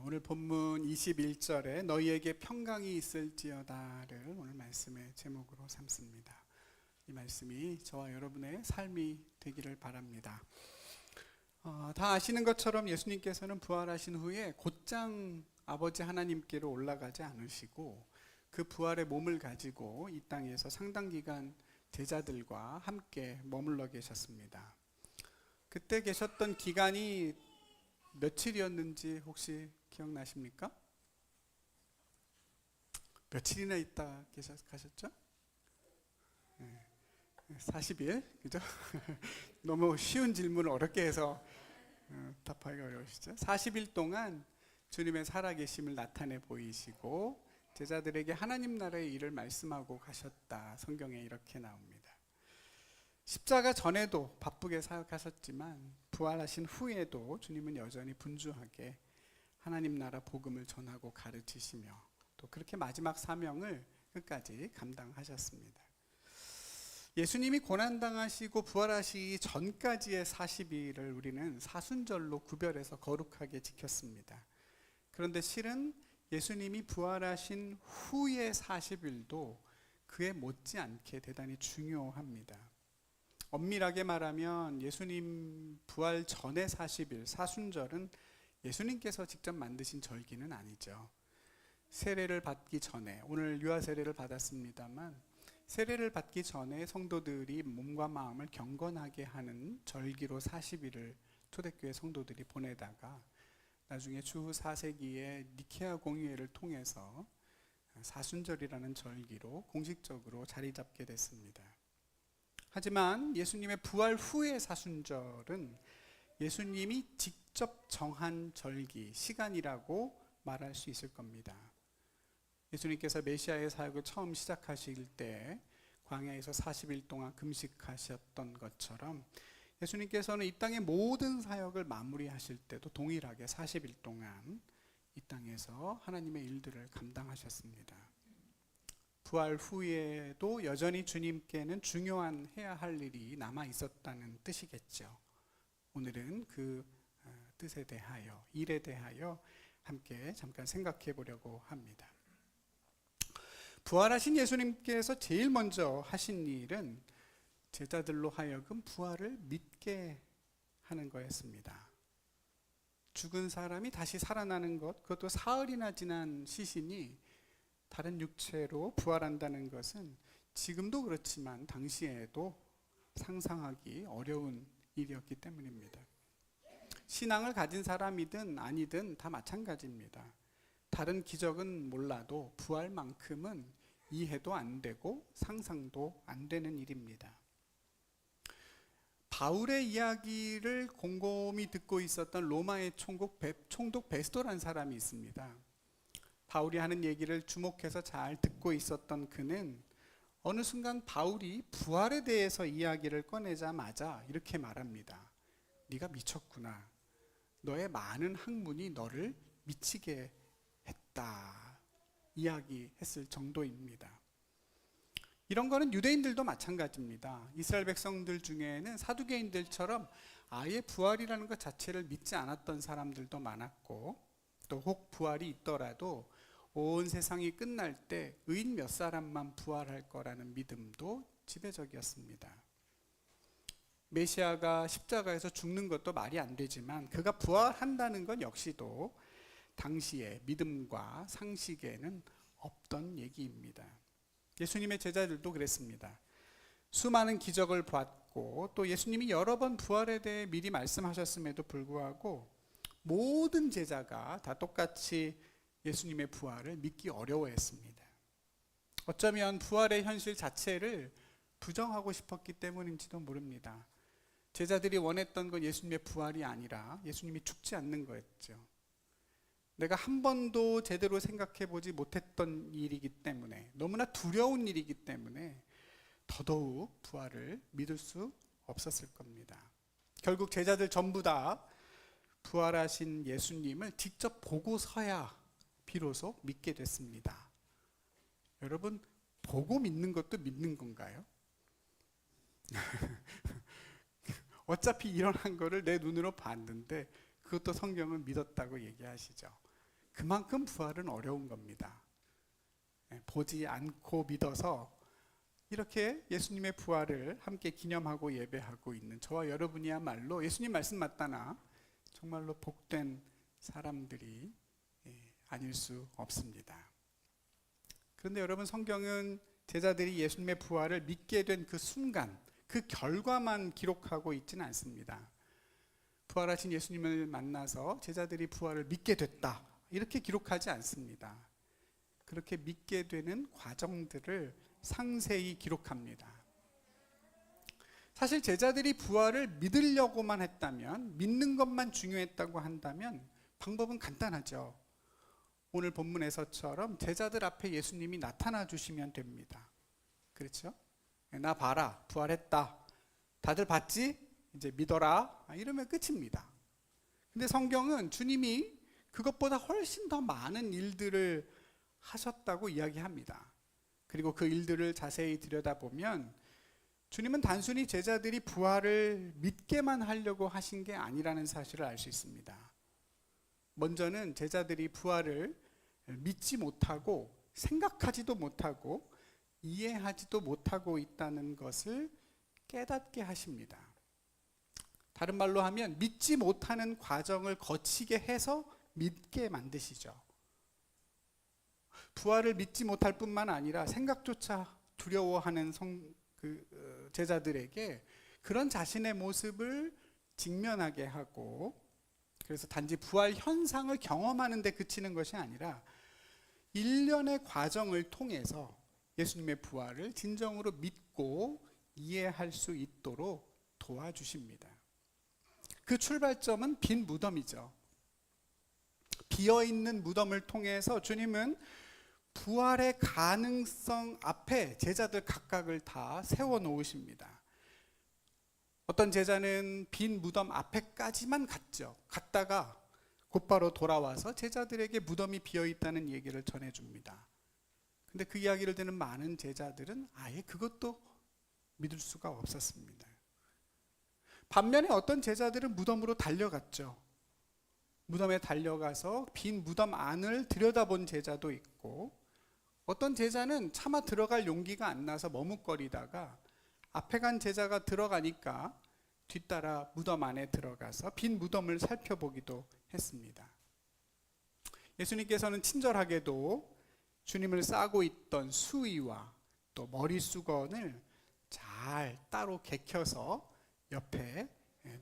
오늘 본문 21절에 너희에게 평강이 있을지어다를 오늘 말씀의 제목으로 삼습니다. 이 말씀이 저와 여러분의 삶이 되기를 바랍니다. 다 아시는 것처럼 예수님께서는 부활하신 후에 곧장 아버지 하나님께로 올라가지 않으시고 그 부활의 몸을 가지고 이 땅에서 상당 기간 제자들과 함께 머물러 계셨습니다. 그때 계셨던 기간이 며칠이었는지 혹시 기억나십니까? 며칠이나 있다 가셨죠? 40일, 그죠? 너무 쉬운 질문을 어렵게 해서 답하기가 어려우시죠? 40일 동안 주님의 살아계심을 나타내 보이시고 제자들에게 하나님 나라의 일을 말씀하고 가셨다. 성경에 이렇게 나옵니다. 십자가 전에도 바쁘게 사역하셨지만 부활하신 후에도 주님은 여전히 분주하게 하나님 나라 복음을 전하고 가르치시며 또 그렇게 마지막 사명을 끝까지 감당하셨습니다. 예수님이 고난당하시고 부활하시기 전까지의 40일을 우리는 사순절로 구별해서 거룩하게 지켰습니다. 그런데 실은 예수님이 부활하신 후의 40일도 그에 못지않게 대단히 중요합니다. 엄밀하게 말하면 예수님 부활 전의 40일 사순절은 예수님께서 직접 만드신 절기는 아니죠. 세례를 받기 전에, 오늘 유아 세례를 받았습니다만 세례를 받기 전에 성도들이 몸과 마음을 경건하게 하는 절기로 40일을 초대교회 성도들이 보내다가 나중에 주후 4세기에 니케아 공의회를 통해서 사순절이라는 절기로 공식적으로 자리 잡게 됐습니다. 하지만 예수님의 부활 후의 사순절은 예수님이 직접 정한 절기, 시간이라고 말할 수 있을 겁니다. 예수님께서 메시아의 사역을 처음 시작하실 때 광야에서 40일 동안 금식하셨던 것처럼 예수님께서는 이 땅의 모든 사역을 마무리하실 때도 동일하게 40일 동안 이 땅에서 하나님의 일들을 감당하셨습니다. 부활 후에도 여전히 주님께는 중요한 해야 할 일이 남아 있었다는 뜻이겠죠. 오늘은 그 뜻에 대하여, 일에 대하여 함께 잠깐 생각해 보려고 합니다. 부활하신 예수님께서 제일 먼저 하신 일은 제자들로 하여금 부활을 믿게 하는 거였습니다. 죽은 사람이 다시 살아나는 것, 그것도 사흘이나 지난 시신이 다른 육체로 부활한다는 것은 지금도 그렇지만 당시에도 상상하기 어려운 일이었기 때문입니다. 신앙을 가진 사람이든 아니든 다 마찬가지입니다. 다른 기적은 몰라도 부활만큼은 이해도 안 되고 상상도 안 되는 일입니다. 바울의 이야기를 곰곰이 듣고 있었던 로마의 총독 베스도라는 사람이 있습니다. 바울이 하는 얘기를 주목해서 잘 듣고 있었던 그는 어느 순간 바울이 부활에 대해서 이야기를 꺼내자마자 이렇게 말합니다. 네가 미쳤구나. 너의 많은 학문이 너를 미치게 했다. 이야기했을 정도입니다. 이런 거는 유대인들도 마찬가지입니다. 이스라엘 백성들 중에는 사두개인들처럼 아예 부활이라는 것 자체를 믿지 않았던 사람들도 많았고 또 혹 부활이 있더라도 온 세상이 끝날 때 의인 몇 사람만 부활할 거라는 믿음도 지배적이었습니다. 메시아가 십자가에서 죽는 것도 말이 안 되지만 그가 부활한다는 건 역시도 당시의 믿음과 상식에는 없던 얘기입니다. 예수님의 제자들도 그랬습니다. 수많은 기적을 봤고 또 예수님이 여러 번 부활에 대해 미리 말씀하셨음에도 불구하고 모든 제자가 다 똑같이 예수님의 부활을 믿기 어려워했습니다. 어쩌면 부활의 현실 자체를 부정하고 싶었기 때문인지도 모릅니다. 제자들이 원했던 건 예수님의 부활이 아니라 예수님이 죽지 않는 거였죠. 내가 한 번도 제대로 생각해 보지 못했던 일이기 때문에 너무나 두려운 일이기 때문에 더더욱 부활을 믿을 수 없었을 겁니다. 결국 제자들 전부 다 부활하신 예수님을 직접 보고서야 비로소 믿게 됐습니다. 여러분, 보고 믿는 것도 믿는 건가요? 어차피 일어난 거를 내 눈으로 봤는데 그것도 성경은 믿었다고 얘기하시죠. 그만큼 부활은 어려운 겁니다. 보지 않고 믿어서 이렇게 예수님의 부활을 함께 기념하고 예배하고 있는 저와 여러분이야말로 예수님 말씀 맞다나 정말로 복된 사람들이 아닐 수 없습니다. 그런데 여러분, 성경은 제자들이 예수님의 부활을 믿게 된 그 순간, 그 결과만 기록하고 있지는 않습니다. 부활하신 예수님을 만나서 제자들이 부활을 믿게 됐다, 이렇게 기록하지 않습니다. 그렇게 믿게 되는 과정들을 상세히 기록합니다. 사실 제자들이 부활을 믿으려고만 했다면, 믿는 것만 중요했다고 한다면 방법은 간단하죠. 오늘 본문에서처럼 제자들 앞에 예수님이 나타나 주시면 됩니다. 그렇죠? 나 봐라, 부활했다. 다들 봤지? 이제 믿어라. 이러면 끝입니다. 근데 성경은 주님이 그것보다 훨씬 더 많은 일들을 하셨다고 이야기합니다. 그리고 그 일들을 자세히 들여다보면 주님은 단순히 제자들이 부활을 믿게만 하려고 하신 게 아니라는 사실을 알 수 있습니다. 먼저는 제자들이 부활을 믿지 못하고 생각하지도 못하고 이해하지도 못하고 있다는 것을 깨닫게 하십니다. 다른 말로 하면 믿지 못하는 과정을 거치게 해서 믿게 만드시죠. 부활을 믿지 못할 뿐만 아니라 생각조차 두려워하는 제자들에게 그런 자신의 모습을 직면하게 하고, 그래서 단지 부활 현상을 경험하는 데 그치는 것이 아니라 일련의 과정을 통해서 예수님의 부활을 진정으로 믿고 이해할 수 있도록 도와주십니다. 그 출발점은 빈 무덤이죠. 비어있는 무덤을 통해서 주님은 부활의 가능성 앞에 제자들 각각을 다 세워놓으십니다. 어떤 제자는 빈 무덤 앞에까지만 갔죠. 갔다가 곧바로 돌아와서 제자들에게 무덤이 비어있다는 얘기를 전해줍니다. 근데 그 이야기를 듣는 많은 제자들은 아예 그것도 믿을 수가 없었습니다. 반면에 어떤 제자들은 무덤으로 달려갔죠. 무덤에 달려가서 빈 무덤 안을 들여다본 제자도 있고, 어떤 제자는 차마 들어갈 용기가 안 나서 머뭇거리다가 앞에 간 제자가 들어가니까 뒤따라 무덤 안에 들어가서 빈 무덤을 살펴보기도 했습니다. 예수님께서는 친절하게도 주님을 싸고 있던 수의와 또 머리 수건을 잘 따로 개켜서 옆에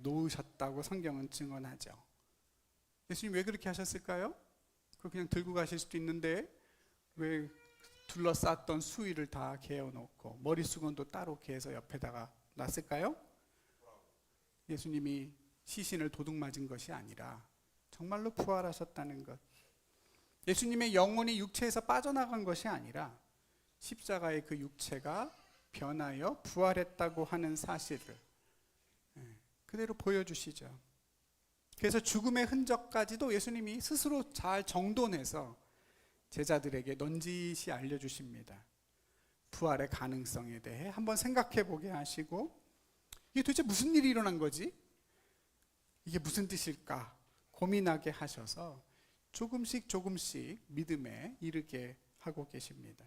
놓으셨다고 성경은 증언하죠. 예수님 왜 그렇게 하셨을까요? 그걸 그냥 들고 가실 수도 있는데 왜 둘러쌌던 수의를 다 개어놓고 머리 수건도 따로 개어서 옆에다가 놨을까요? 예수님이 시신을 도둑 맞은 것이 아니라 정말로 부활하셨다는 것, 예수님의 영혼이 육체에서 빠져나간 것이 아니라 십자가의 그 육체가 변하여 부활했다고 하는 사실을 그대로 보여주시죠. 그래서 죽음의 흔적까지도 예수님이 스스로 잘 정돈해서 제자들에게 넌지시 알려주십니다. 부활의 가능성에 대해 한번 생각해 보게 하시고, 이게 도대체 무슨 일이 일어난 거지? 이게 무슨 뜻일까? 고민하게 하셔서 조금씩 믿음에 이르게 하고 계십니다.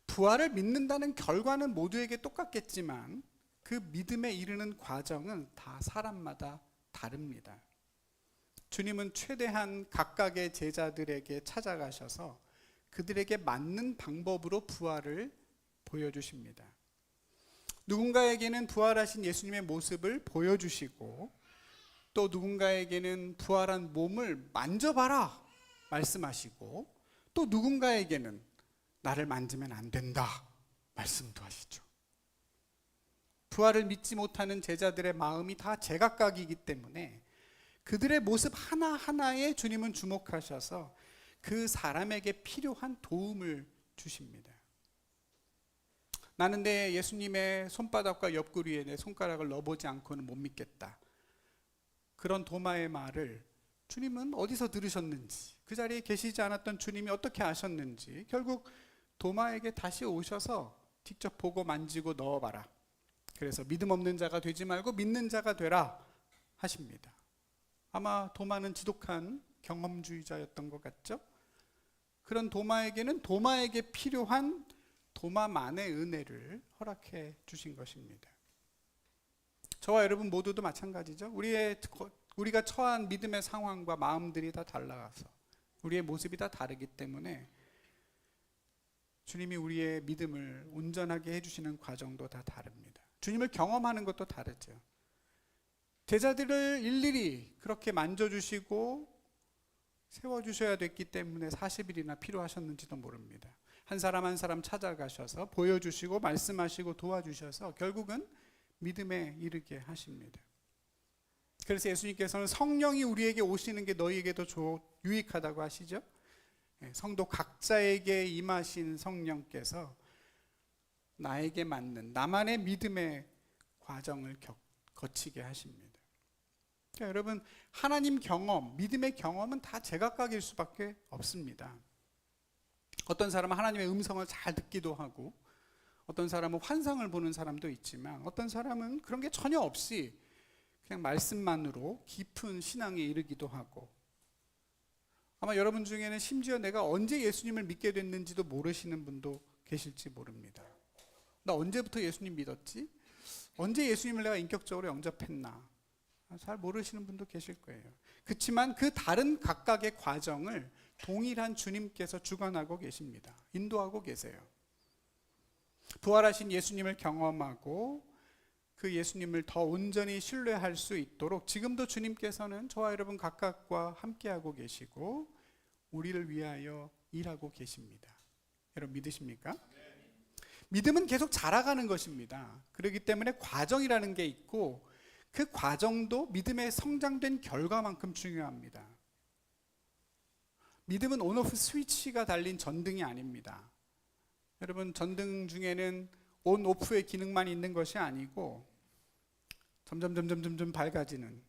부활을 믿는다는 결과는 모두에게 똑같겠지만 그 믿음에 이르는 과정은 다 사람마다 다릅니다. 주님은 최대한 각각의 제자들에게 찾아가셔서 그들에게 맞는 방법으로 부활을 보여주십니다. 누군가에게는 부활하신 예수님의 모습을 보여주시고, 또 누군가에게는 부활한 몸을 만져봐라 말씀하시고, 또 누군가에게는 나를 만지면 안 된다 말씀도 하시죠. 부활을 믿지 못하는 제자들의 마음이 다 제각각이기 때문에 그들의 모습 하나하나에 주님은 주목하셔서 그 사람에게 필요한 도움을 주십니다. 나는 내 예수님의 손바닥과 옆구리에 내 손가락을 넣어보지 않고는 못 믿겠다. 그런 도마의 말을 주님은 어디서 들으셨는지, 그 자리에 계시지 않았던 주님이 어떻게 아셨는지 결국 도마에게 다시 오셔서 직접 보고 만지고 넣어봐라. 그래서 믿음 없는 자가 되지 말고 믿는 자가 되라 하십니다. 아마 도마는 지독한 경험주의자였던 것 같죠? 그런 도마에게는 도마에게 필요한 도마만의 은혜를 허락해 주신 것입니다. 저와 여러분 모두도 마찬가지죠. 우리가 처한 믿음의 상황과 마음들이 다 달라서 우리의 모습이 다 다르기 때문에 주님이 우리의 믿음을 온전하게 해주시는 과정도 다 다릅니다. 주님을 경험하는 것도 다르죠. 제자들을 일일이 그렇게 만져주시고 세워주셔야 됐기 때문에 40일이나 필요하셨는지도 모릅니다. 한 사람 한 사람 찾아가셔서 보여주시고 말씀하시고 도와주셔서 결국은 믿음에 이르게 하십니다. 그래서 예수님께서는 성령이 우리에게 오시는 게 너희에게도 유익하다고 하시죠. 성도 각자에게 임하신 성령께서 나에게 맞는 나만의 믿음의 과정을 거치게 하십니다. 그러니까 여러분, 하나님 경험, 믿음의 경험은 다 제각각일 수밖에 없습니다. 어떤 사람은 하나님의 음성을 잘 듣기도 하고, 어떤 사람은 환상을 보는 사람도 있지만, 어떤 사람은 그런 게 전혀 없이 그냥 말씀만으로 깊은 신앙에 이르기도 하고, 아마 여러분 중에는 심지어 내가 언제 예수님을 믿게 됐는지도 모르시는 분도 계실지 모릅니다. 나 언제부터 예수님 믿었지? 언제 예수님을 내가 인격적으로 영접했나? 잘 모르시는 분도 계실 거예요. 그렇지만 그 다른 각각의 과정을 동일한 주님께서 주관하고 계십니다. 인도하고 계세요. 부활하신 예수님을 경험하고 그 예수님을 더 온전히 신뢰할 수 있도록 지금도 주님께서는 저와 여러분 각각과 함께하고 계시고 우리를 위하여 일하고 계십니다. 여러분 믿으십니까? 믿음은 계속 자라가는 것입니다. 그렇기 때문에 과정이라는 게 있고 그 과정도 믿음의 성장된 결과만큼 중요합니다. 믿음은 온오프 스위치가 달린 전등이 아닙니다. 여러분, 전등 중에는 온오프의 기능만 있는 것이 아니고 점점 밝아지는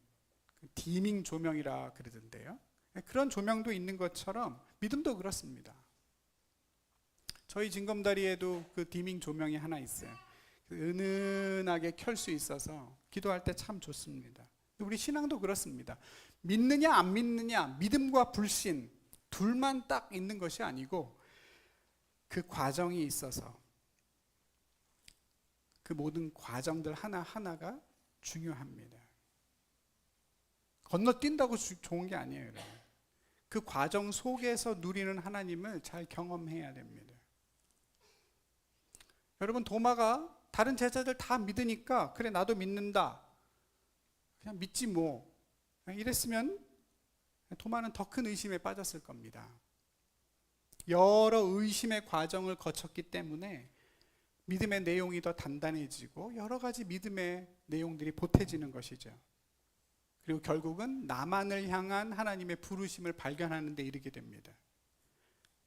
디밍 조명이라 그러던데요. 그런 조명도 있는 것처럼 믿음도 그렇습니다. 저희 징검다리에도 그 디밍 조명이 하나 있어요. 은은하게 켤 수 있어서 기도할 때 참 좋습니다. 우리 신앙도 그렇습니다. 믿느냐 안 믿느냐, 믿음과 불신 둘만 딱 있는 것이 아니고 그 과정이 있어서 그 모든 과정들 하나하나가 중요합니다. 건너뛴다고 좋은 게 아니에요, 여러분. 그 과정 속에서 누리는 하나님을 잘 경험해야 됩니다. 여러분, 도마가 다른 제자들 다 믿으니까 그래 나도 믿는다, 그냥 믿지 뭐 이랬으면 도마는 더 큰 의심에 빠졌을 겁니다. 여러 의심의 과정을 거쳤기 때문에 믿음의 내용이 더 단단해지고 여러 가지 믿음의 내용들이 보태지는 것이죠. 그리고 결국은 나만을 향한 하나님의 부르심을 발견하는 데 이르게 됩니다.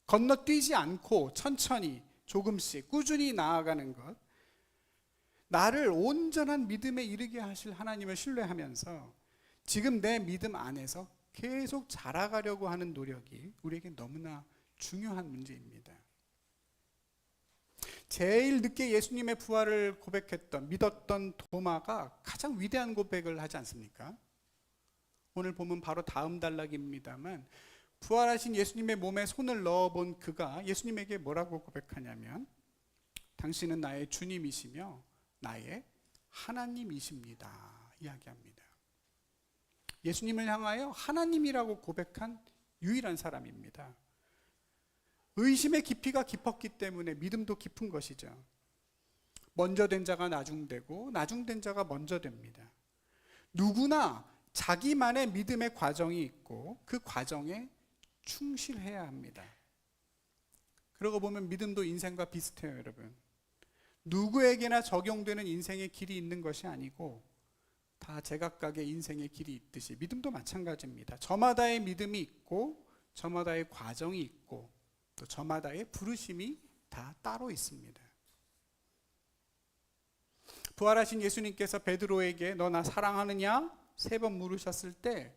건너뛰지 않고 천천히 조금씩 꾸준히 나아가는 것, 나를 온전한 믿음에 이르게 하실 하나님을 신뢰하면서 지금 내 믿음 안에서 계속 자라가려고 하는 노력이 우리에게 너무나 중요한 문제입니다. 제일 늦게 예수님의 부활을 고백했던, 믿었던 도마가 가장 위대한 고백을 하지 않습니까? 오늘 보면 바로 다음 단락입니다만 부활하신 예수님의 몸에 손을 넣어본 그가 예수님에게 뭐라고 고백하냐면 당신은 나의 주님이시며 나의 하나님이십니다 이야기합니다. 예수님을 향하여 하나님이라고 고백한 유일한 사람입니다. 의심의 깊이가 깊었기 때문에 믿음도 깊은 것이죠. 먼저 된 자가 나중되고 나중된 자가 먼저 됩니다. 누구나 자기만의 믿음의 과정이 있고 그 과정에 충실해야 합니다. 그러고 보면 믿음도 인생과 비슷해요, 여러분. 누구에게나 적용되는 인생의 길이 있는 것이 아니고 다 제각각의 인생의 길이 있듯이 믿음도 마찬가지입니다. 저마다의 믿음이 있고 저마다의 과정이 있고 또 저마다의 부르심이 다 따로 있습니다. 부활하신 예수님께서 베드로에게 너 나 사랑하느냐? 3번 물으셨을 때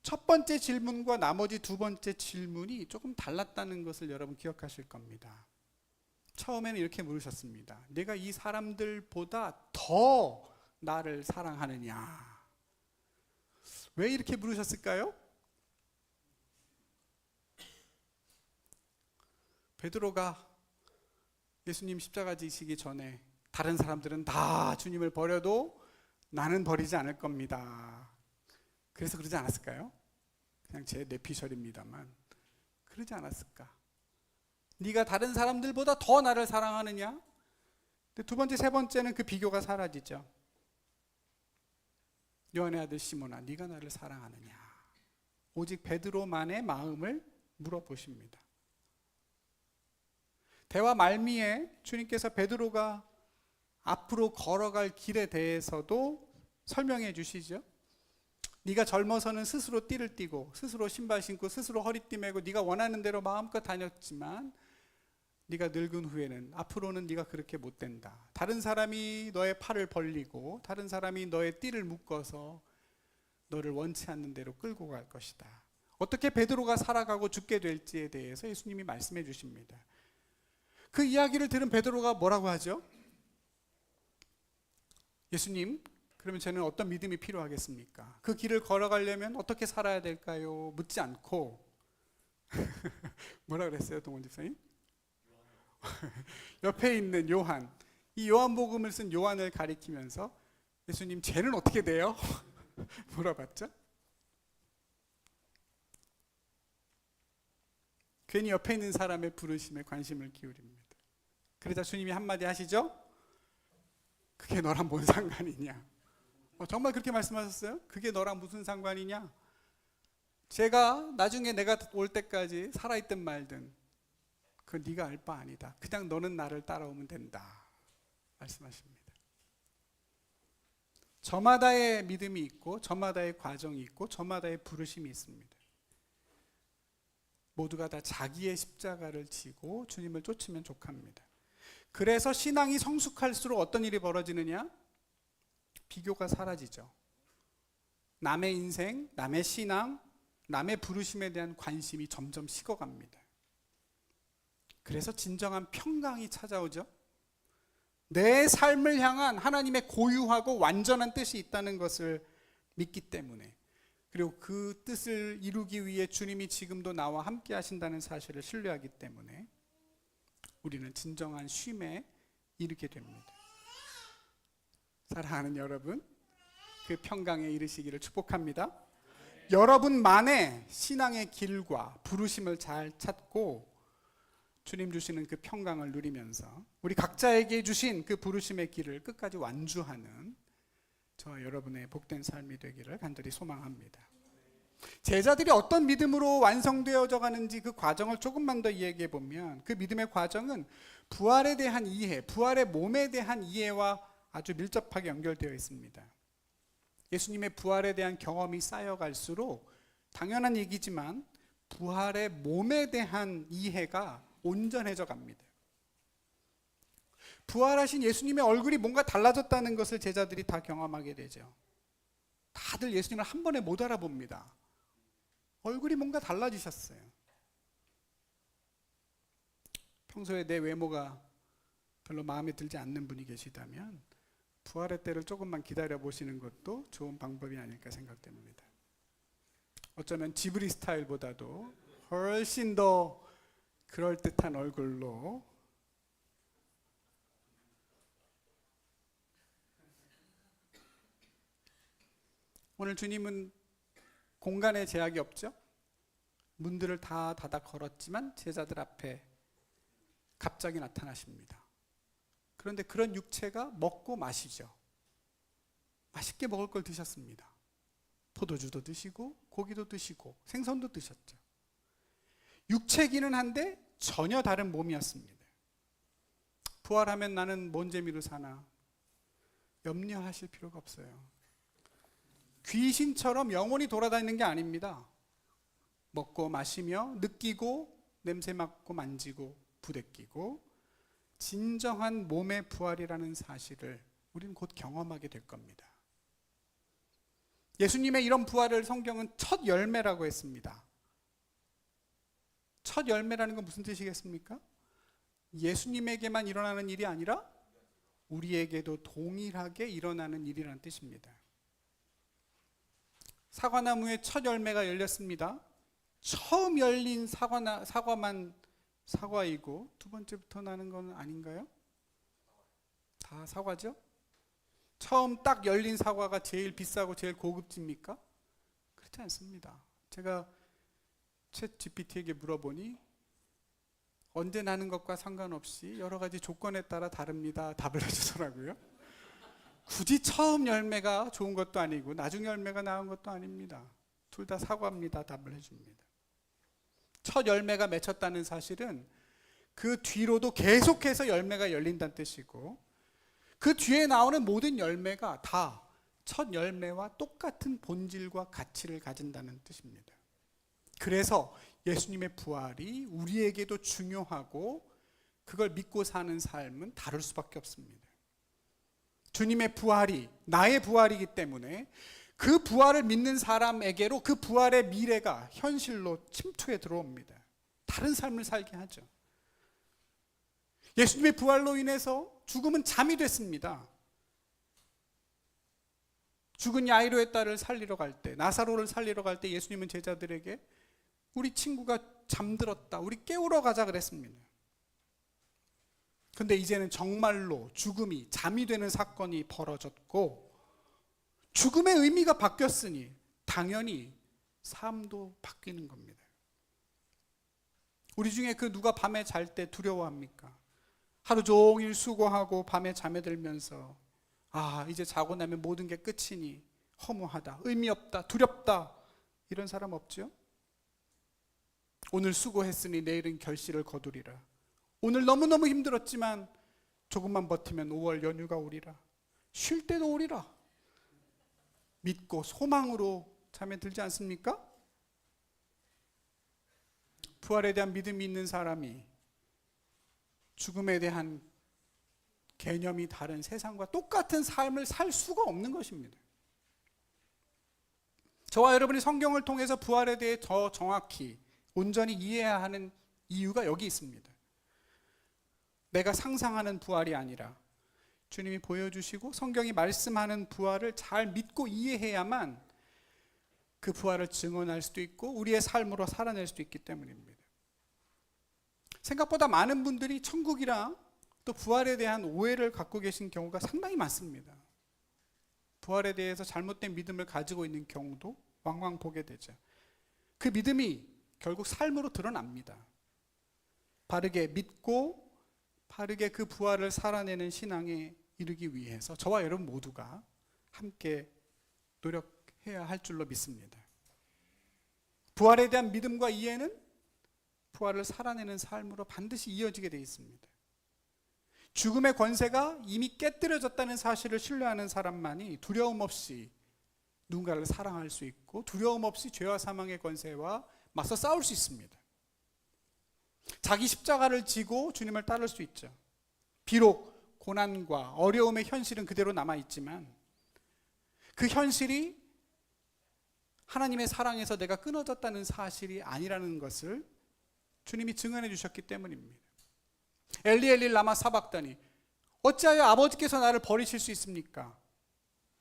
첫 번째 질문과 나머지 2번째 질문이 조금 달랐다는 것을 여러분 기억하실 겁니다. 처음에는 이렇게 물으셨습니다. 내가 이 사람들보다 더 나를 사랑하느냐? 왜 이렇게 부르셨을까요? 베드로가 예수님 십자가 지시기 전에 다른 사람들은 다 주님을 버려도 나는 버리지 않을 겁니다. 그래서 그러지 않았을까요? 그냥 제 뇌피셜입니다만 그러지 않았을까? 네가 다른 사람들보다 더 나를 사랑하느냐? 근데 두 번째, 세 번째는 그 비교가 사라지죠. 요한의 아들 시몬아, 네가 나를 사랑하느냐? 오직 베드로만의 마음을 물어보십니다. 대화 말미에 주님께서 베드로가 앞으로 걸어갈 길에 대해서도 설명해 주시죠. 네가 젊어서는 스스로 띠를 띠고 스스로 신발 신고 스스로 허리띠 매고 네가 원하는 대로 마음껏 다녔지만 네가 늙은 후에는 앞으로는 네가 그렇게 못 된다. 다른 사람이 너의 팔을 벌리고 다른 사람이 너의 띠를 묶어서 너를 원치 않는 대로 끌고 갈 것이다. 어떻게 베드로가 살아가고 죽게 될지에 대해서 예수님이 말씀해 주십니다. 그 이야기를 들은 베드로가 뭐라고 하죠? 예수님, 그러면 저는 어떤 믿음이 필요하겠습니까? 그 길을 걸어가려면 어떻게 살아야 될까요? 묻지 않고 뭐라 그랬어요, 동원 집사님? 옆에 있는 요한, 이 요한복음을 쓴 요한을 가리키면서 예수님, 죄는 어떻게 돼요? 물어봤죠? 괜히 옆에 있는 사람의 부르심에 관심을 기울입니다. 그러자 주님이 한마디 하시죠? 그게 너랑 뭔 상관이냐? 정말 그렇게 말씀하셨어요? 그게 너랑 무슨 상관이냐? 제가 나중에 내가 올 때까지 살아있든 말든 그건 네가 알 바 아니다. 그냥 너는 나를 따라오면 된다 말씀하십니다. 저마다의 믿음이 있고 저마다의 과정이 있고 저마다의 부르심이 있습니다. 모두가 다 자기의 십자가를 지고 주님을 쫓으면 족합니다. 그래서 신앙이 성숙할수록 어떤 일이 벌어지느냐? 비교가 사라지죠. 남의 인생, 남의 신앙, 남의 부르심에 대한 관심이 점점 식어갑니다. 그래서 진정한 평강이 찾아오죠. 내 삶을 향한 하나님의 고유하고 완전한 뜻이 있다는 것을 믿기 때문에, 그리고 그 뜻을 이루기 위해 주님이 지금도 나와 함께 하신다는 사실을 신뢰하기 때문에 우리는 진정한 쉼에 이르게 됩니다. 사랑하는 여러분, 그 평강에 이르시기를 축복합니다. 여러분만의 신앙의 길과 부르심을 잘 찾고 주님 주시는 그 평강을 누리면서 우리 각자에게 주신 그 부르심의 길을 끝까지 완주하는 저와 여러분의 복된 삶이 되기를 간절히 소망합니다. 제자들이 어떤 믿음으로 완성되어져 가는지 그 과정을 조금만 더 이야기해 보면, 그 믿음의 과정은 부활에 대한 이해, 부활의 몸에 대한 이해와 아주 밀접하게 연결되어 있습니다. 예수님의 부활에 대한 경험이 쌓여갈수록 당연한 얘기지만 부활의 몸에 대한 이해가 온전해져 갑니다. 부활하신 예수님의 얼굴이 뭔가 달라졌다는 것을 제자들이 다 경험하게 되죠. 다들 예수님을 한 번에 못 알아봅니다. 얼굴이 뭔가 달라지셨어요. 평소에 내 외모가 별로 마음에 들지 않는 분이 계시다면 부활의 때를 조금만 기다려 보시는 것도 좋은 방법이 아닐까 생각됩니다. 어쩌면 지브리 스타일보다도 훨씬 더 그럴듯한 얼굴로 오늘 주님은 공간에 제약이 없죠. 문들을 다 닫아 걸었지만 제자들 앞에 갑자기 나타나십니다. 그런데 그런 육체가 먹고 마시죠. 맛있게 먹을 걸 드셨습니다. 포도주도 드시고 고기도 드시고 생선도 드셨죠. 육체기는 한데 전혀 다른 몸이었습니다. 부활하면 나는 뭔 재미로 사나 염려하실 필요가 없어요. 귀신처럼 영원히 돌아다니는 게 아닙니다. 먹고 마시며 느끼고 냄새 맡고 만지고 부대끼고 진정한 몸의 부활이라는 사실을 우리는 곧 경험하게 될 겁니다. 예수님의 이런 부활을 성경은 첫 열매라고 했습니다. 첫 열매라는 건 무슨 뜻이겠습니까? 예수님에게만 일어나는 일이 아니라 우리에게도 동일하게 일어나는 일이라는 뜻입니다. 사과나무에 첫 열매가 열렸습니다. 처음 열린 사과만 사과이고 두 번째부터 나는 건 아닌가요? 다 사과죠? 처음 딱 열린 사과가 제일 비싸고 제일 고급집니까? 그렇지 않습니다. 제가 챗 GPT에게 물어보니 언제 나는 것과 상관없이 여러 가지 조건에 따라 다릅니다. 답을 해주더라고요. 굳이 처음 열매가 좋은 것도 아니고 나중 열매가 나은 것도 아닙니다. 둘 다 사과입니다. 답을 해줍니다. 첫 열매가 맺혔다는 사실은 그 뒤로도 계속해서 열매가 열린다는 뜻이고, 그 뒤에 나오는 모든 열매가 다 첫 열매와 똑같은 본질과 가치를 가진다는 뜻입니다. 그래서 예수님의 부활이 우리에게도 중요하고 그걸 믿고 사는 삶은 다를 수밖에 없습니다. 주님의 부활이 나의 부활이기 때문에 그 부활을 믿는 사람에게로 그 부활의 미래가 현실로 침투해 들어옵니다. 다른 삶을 살게 하죠. 예수님의 부활로 인해서 죽음은 잠이 됐습니다. 죽은 야이로의 딸을 살리러 갈 때, 나사로를 살리러 갈 때 예수님은 제자들에게 우리 친구가 잠들었다, 우리 깨우러 가자 그랬습니다. 근데 이제는 정말로 죽음이 잠이 되는 사건이 벌어졌고 죽음의 의미가 바뀌었으니 당연히 삶도 바뀌는 겁니다. 우리 중에 그 누가 밤에 잘 때 두려워합니까? 하루 종일 수고하고 밤에 잠에 들면서 이제 자고 나면 모든 게 끝이니 허무하다, 의미 없다, 두렵다, 이런 사람 없죠? 오늘 수고했으니 내일은 결실을 거두리라. 오늘 너무너무 힘들었지만 조금만 버티면 5월 연휴가 오리라. 쉴 때도 오리라. 믿고 소망으로 잠에 들지 않습니까? 부활에 대한 믿음이 있는 사람이 죽음에 대한 개념이 다른 세상과 똑같은 삶을 살 수가 없는 것입니다. 저와 여러분이 성경을 통해서 부활에 대해 더 정확히 온전히 이해해야 하는 이유가 여기 있습니다. 내가 상상하는 부활이 아니라 주님이 보여주시고 성경이 말씀하는 부활을 잘 믿고 이해해야만 그 부활을 증언할 수도 있고 우리의 삶으로 살아낼 수도 있기 때문입니다. 생각보다 많은 분들이 천국이랑 또 부활에 대한 오해를 갖고 계신 경우가 상당히 많습니다. 부활에 대해서 잘못된 믿음을 가지고 있는 경우도 왕왕 보게 되죠. 그 믿음이 결국 삶으로 드러납니다. 바르게 믿고 바르게 그 부활을 살아내는 신앙에 이르기 위해서 저와 여러분 모두가 함께 노력해야 할 줄로 믿습니다. 부활에 대한 믿음과 이해는 부활을 살아내는 삶으로 반드시 이어지게 되어 있습니다. 죽음의 권세가 이미 깨뜨려졌다는 사실을 신뢰하는 사람만이 두려움 없이 누군가를 사랑할 수 있고 두려움 없이 죄와 사망의 권세와 맞서 싸울 수 있습니다. 자기 십자가를 지고 주님을 따를 수 있죠. 비록 고난과 어려움의 현실은 그대로 남아있지만 그 현실이 하나님의 사랑에서 내가 끊어졌다는 사실이 아니라는 것을 주님이 증언해 주셨기 때문입니다. 엘리 엘리 라마 사박다니, 어찌하여 아버지께서 나를 버리실 수 있습니까?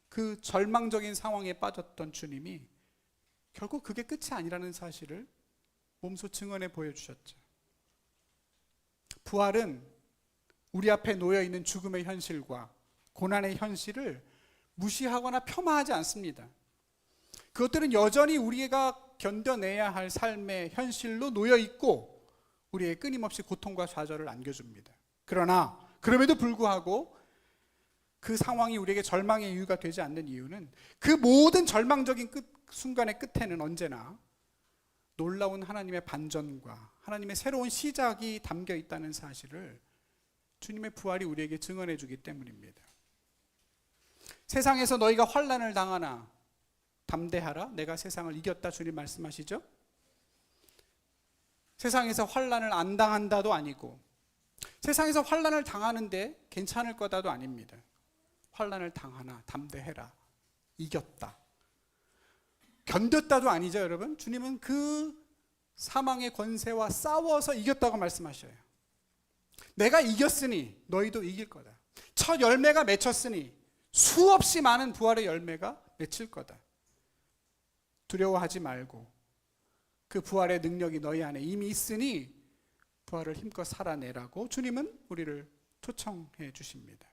그 절망적인 상황에 빠졌던 주님이 결국 그게 끝이 아니라는 사실을 몸소 증언해 보여주셨죠. 부활은 우리 앞에 놓여있는 죽음의 현실과 고난의 현실을 무시하거나 폄하하지 않습니다. 그것들은 여전히 우리가 견뎌내야 할 삶의 현실로 놓여있고 우리의 끊임없이 고통과 좌절을 안겨줍니다. 그러나 그럼에도 불구하고 그 상황이 우리에게 절망의 이유가 되지 않는 이유는 그 모든 절망적인 순간의 끝에는 언제나 놀라운 하나님의 반전과 하나님의 새로운 시작이 담겨 있다는 사실을 주님의 부활이 우리에게 증언해 주기 때문입니다. 세상에서 너희가 환난을 당하나 담대하라, 내가 세상을 이겼다, 주님 말씀하시죠. 세상에서 환난을 안 당한다도 아니고 세상에서 환난을 당하는데 괜찮을 거다도 아닙니다. 환난을 당하나 담대해라, 이겼다, 견뎠다도 아니죠. 여러분, 주님은 그 사망의 권세와 싸워서 이겼다고 말씀하셔요. 내가 이겼으니 너희도 이길 거다. 첫 열매가 맺혔으니 수없이 많은 부활의 열매가 맺힐 거다. 두려워하지 말고 그 부활의 능력이 너희 안에 이미 있으니 부활을 힘껏 살아내라고 주님은 우리를 초청해 주십니다.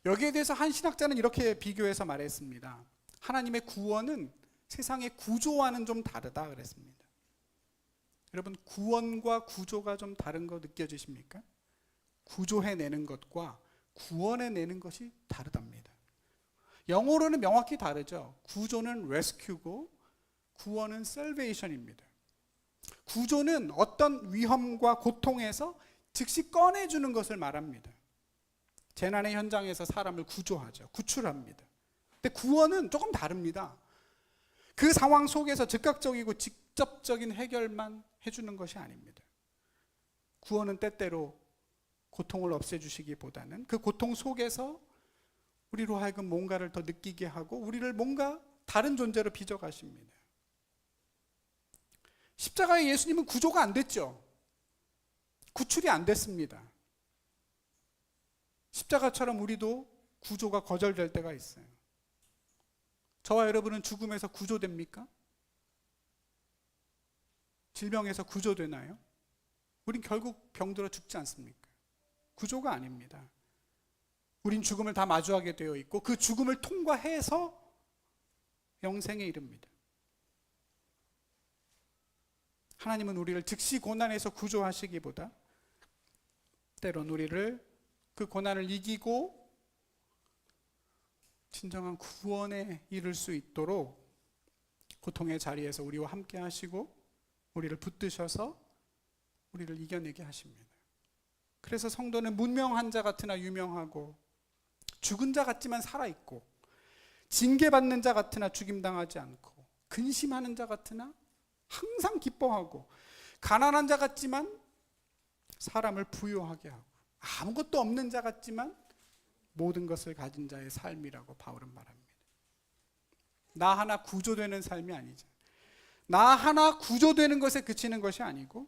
여기에 대해서 한 신학자는 이렇게 비교해서 말했습니다. 하나님의 구원은 세상의 구조와는 좀 다르다 그랬습니다. 여러분, 구원과 구조가 좀 다른 거 느껴지십니까? 구조해내는 것과 구원해내는 것이 다르답니다. 영어로는 명확히 다르죠. 구조는 rescue고 구원은 salvation입니다. 구조는 어떤 위험과 고통에서 즉시 꺼내주는 것을 말합니다. 재난의 현장에서 사람을 구조하죠. 구출합니다. 근데 구원은 조금 다릅니다. 그 상황 속에서 즉각적이고 직접적인 해결만 해주는 것이 아닙니다. 구원은 때때로 고통을 없애주시기보다는 그 고통 속에서 우리로 하여금 뭔가를 더 느끼게 하고 우리를 뭔가 다른 존재로 빚어가십니다. 십자가의 예수님은 구조가 안 됐죠. 구출이 안 됐습니다. 십자가처럼 우리도 구조가 거절될 때가 있어요. 저와 여러분은 죽음에서 구조됩니까? 질병에서 구조되나요? 우린 결국 병들어 죽지 않습니까? 구조가 아닙니다. 우린 죽음을 다 마주하게 되어 있고 그 죽음을 통과해서 영생에 이릅니다. 하나님은 우리를 즉시 고난에서 구조하시기보다 때론 우리를 그 고난을 이기고 진정한 구원에 이를 수 있도록 고통의 자리에서 우리와 함께 하시고 우리를 붙드셔서 우리를 이겨내게 하십니다. 그래서 성도는 문명한 자 같으나 유명하고 죽은 자 같지만 살아있고 징계받는 자 같으나 죽임당하지 않고 근심하는 자 같으나 항상 기뻐하고 가난한 자 같지만 사람을 부유하게 하고 아무것도 없는 자 같지만 모든 것을 가진 자의 삶이라고 바울은 말합니다. 나 하나 구조되는 삶이 아니죠. 나 하나 구조되는 것에 그치는 것이 아니고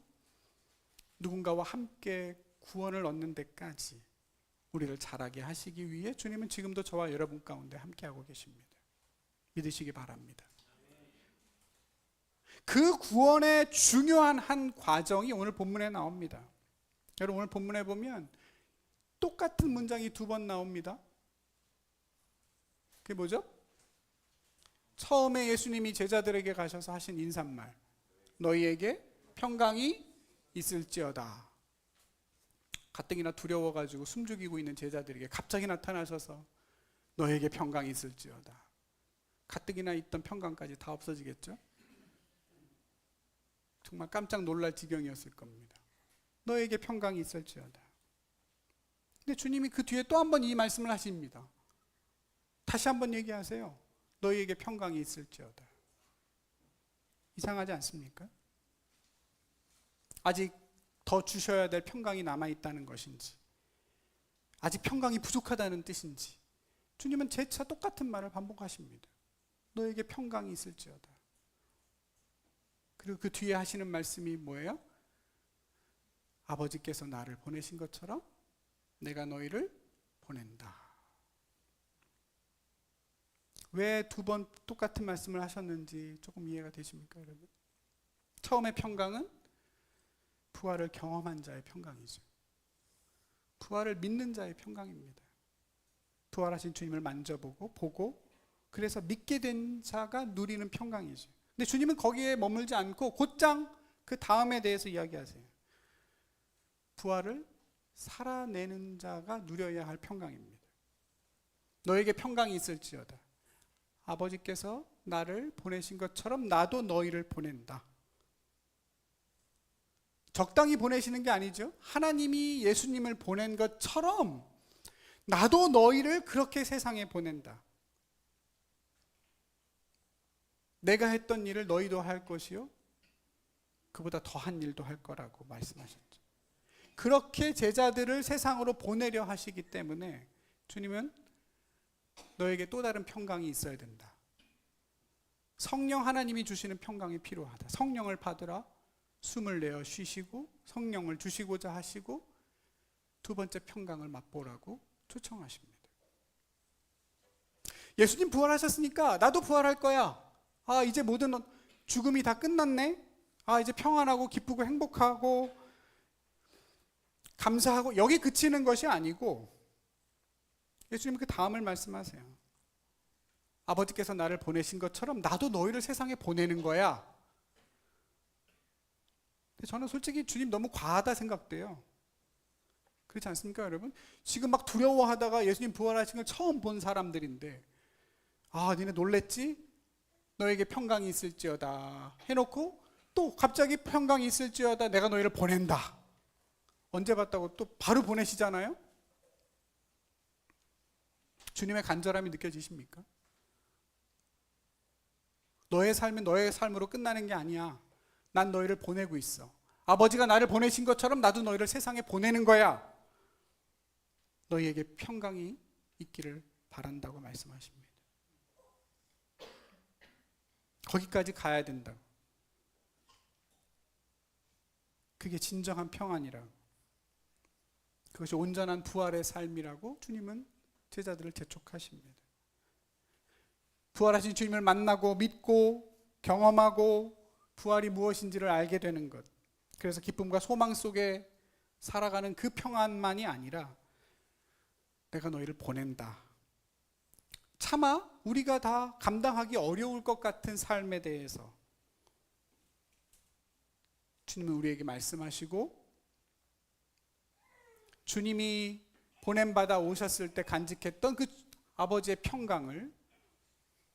누군가와 함께 구원을 얻는 데까지 우리를 자라게 하시기 위해 주님은 지금도 저와 여러분 가운데 함께하고 계십니다. 믿으시기 바랍니다. 그 구원의 중요한 한 과정이 오늘 본문에 나옵니다. 여러분, 오늘 본문에 보면 똑같은 문장이 두 번 나옵니다. 그게 뭐죠? 처음에 예수님이 제자들에게 가셔서 하신 인사말, 너희에게 평강이 있을지어다. 가뜩이나 두려워가지고 숨죽이고 있는 제자들에게 갑자기 나타나셔서 너희에게 평강이 있을지어다. 가뜩이나 있던 평강까지 다 없어지겠죠? 정말 깜짝 놀랄 지경이었을 겁니다. 너에게 평강이 있을지어다. 근데 주님이 그 뒤에 또 한 번 이 말씀을 하십니다. 다시 한번 얘기하세요. 너희에게 평강이 있을지어다. 이상하지 않습니까? 아직 더 주셔야 될 평강이 남아있다는 것인지, 아직 평강이 부족하다는 뜻인지 주님은 재차 똑같은 말을 반복하십니다. 너에게 평강이 있을지어다. 그리고 그 뒤에 하시는 말씀이 뭐예요? 아버지께서 나를 보내신 것처럼 내가 너희를 보낸다. 왜 두 번 똑같은 말씀을 하셨는지 조금 이해가 되십니까, 여러분? 처음에 평강은 부활을 경험한 자의 평강이죠. 부활을 믿는 자의 평강입니다. 부활하신 주님을 만져보고 보고 그래서 믿게 된 자가 누리는 평강이죠. 근데 주님은 거기에 머물지 않고 곧장 그 다음에 대해서 이야기하세요. 부활을 살아내는 자가 누려야 할 평강입니다. 너에게 평강이 있을지어다. 아버지께서 나를 보내신 것처럼 나도 너희를 보낸다. 적당히 보내시는 게 아니죠. 하나님이 예수님을 보낸 것처럼 나도 너희를 그렇게 세상에 보낸다. 내가 했던 일을 너희도 할 것이요 그보다 더한 일도 할 거라고 말씀하셨죠. 그렇게 제자들을 세상으로 보내려 하시기 때문에 주님은 너에게 또 다른 평강이 있어야 된다. 성령 하나님이 주시는 평강이 필요하다. 성령을 받으라. 숨을 내어 쉬시고 성령을 주시고자 하시고 두 번째 평강을 맛보라고 초청하십니다. 예수님 부활하셨으니까 나도 부활할 거야. 아, 이제 모든 죽음이 다 끝났네. 아, 이제 평안하고 기쁘고 행복하고 감사하고 여기 그치는 것이 아니고 예수님은 그 다음을 말씀하세요. 아버지께서 나를 보내신 것처럼 나도 너희를 세상에 보내는 거야. 근데 저는 솔직히 주님 너무 과하다 생각돼요. 그렇지 않습니까, 여러분? 지금 막 두려워하다가 예수님 부활하신 걸 처음 본 사람들인데, 아, 니네 놀랬지? 너에게 평강이 있을지어다 해놓고 또 갑자기 평강이 있을지어다 내가 너희를 보낸다. 언제 봤다고 또 바로 보내시잖아요? 주님의 간절함이 느껴지십니까? 너의 삶은 너의 삶으로 끝나는 게 아니야. 난 너희를 보내고 있어. 아버지가 나를 보내신 것처럼 나도 너희를 세상에 보내는 거야. 너희에게 평강이 있기를 바란다고 말씀하십니다. 거기까지 가야 된다고. 그게 진정한 평안이라고. 그것이 온전한 부활의 삶이라고 주님은 제자들을 재촉하십니다. 부활하신 주님을 만나고 믿고 경험하고 부활이 무엇인지를 알게 되는 것. 그래서 기쁨과 소망 속에 살아가는 그 평안만이 아니라 내가 너희를 보낸다. 차마 우리가 다 감당하기 어려울 것 같은 삶에 대해서 주님은 우리에게 말씀하시고 주님이 보냄받아 오셨을 때 간직했던 그 아버지의 평강을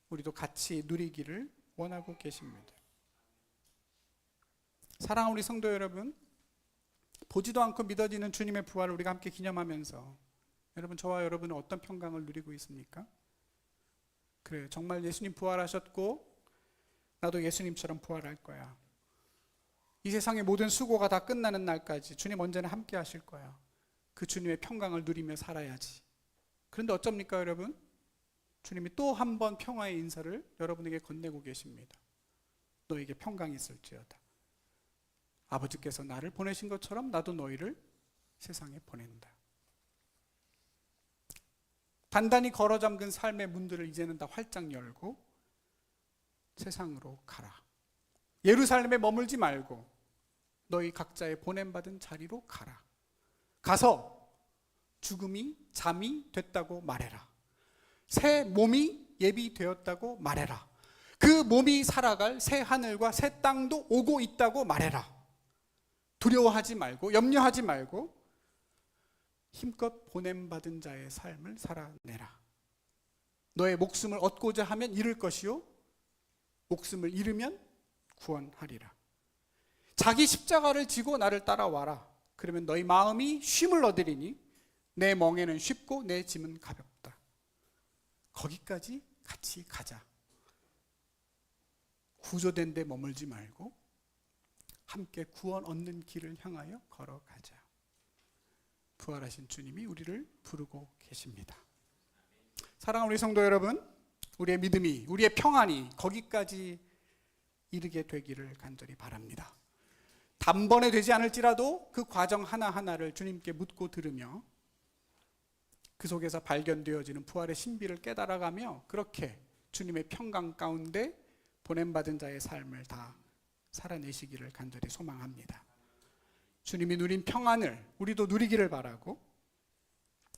우리도 같이 누리기를 원하고 계십니다. 사랑하는 우리 성도 여러분, 보지도 않고 믿어지는 주님의 부활을 우리가 함께 기념하면서 여러분, 저와 여러분은 어떤 평강을 누리고 있습니까? 그래요. 정말 예수님 부활하셨고 나도 예수님처럼 부활할 거야. 이 세상의 모든 수고가 다 끝나는 날까지 주님 언제나 함께 하실 거야. 그 주님의 평강을 누리며 살아야지. 그런데 어쩝니까, 여러분? 주님이 또 한 번 평화의 인사를 여러분에게 건네고 계십니다. 너에게 평강이 있을지어다. 아버지께서 나를 보내신 것처럼 나도 너희를 세상에 보낸다. 단단히 걸어 잠근 삶의 문들을 이제는 다 활짝 열고 세상으로 가라. 예루살렘에 머물지 말고 너희 각자의 보냄받은 자리로 가라. 가서 죽음이 잠이 됐다고 말해라. 새 몸이 예비되었다고 말해라. 그 몸이 살아갈 새 하늘과 새 땅도 오고 있다고 말해라. 두려워하지 말고 염려하지 말고 힘껏 보냄받은 자의 삶을 살아내라. 너의 목숨을 얻고자 하면 잃을 것이요 목숨을 잃으면 구원하리라. 자기 십자가를 지고 나를 따라와라. 그러면 너희 마음이 쉼을 얻으리니 내 멍에는 쉽고 내 짐은 가볍다. 거기까지 같이 가자. 구조된 데 머물지 말고 함께 구원 얻는 길을 향하여 걸어가자. 부활하신 주님이 우리를 부르고 계십니다. 사랑하는 우리 성도 여러분, 우리의 믿음이, 우리의 평안이 거기까지 이르게 되기를 간절히 바랍니다. 단번에 되지 않을지라도 그 과정 하나하나를 주님께 묻고 들으며 그 속에서 발견되어지는 부활의 신비를 깨달아가며 그렇게 주님의 평강 가운데 보냄받은 자의 삶을 다 살아내시기를 간절히 소망합니다. 주님이 누린 평안을 우리도 누리기를 바라고,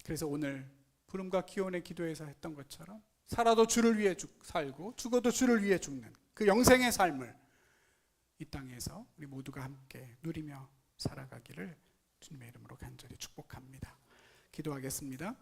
그래서 오늘 부름과 기원의 기도에서 했던 것처럼 살아도 주를 위해 살고 죽어도 주를 위해 죽는 그 영생의 삶을 이 땅에서 우리 모두가 함께 누리며 살아가기를 주님의 이름으로 간절히 축복합니다. 기도하겠습니다.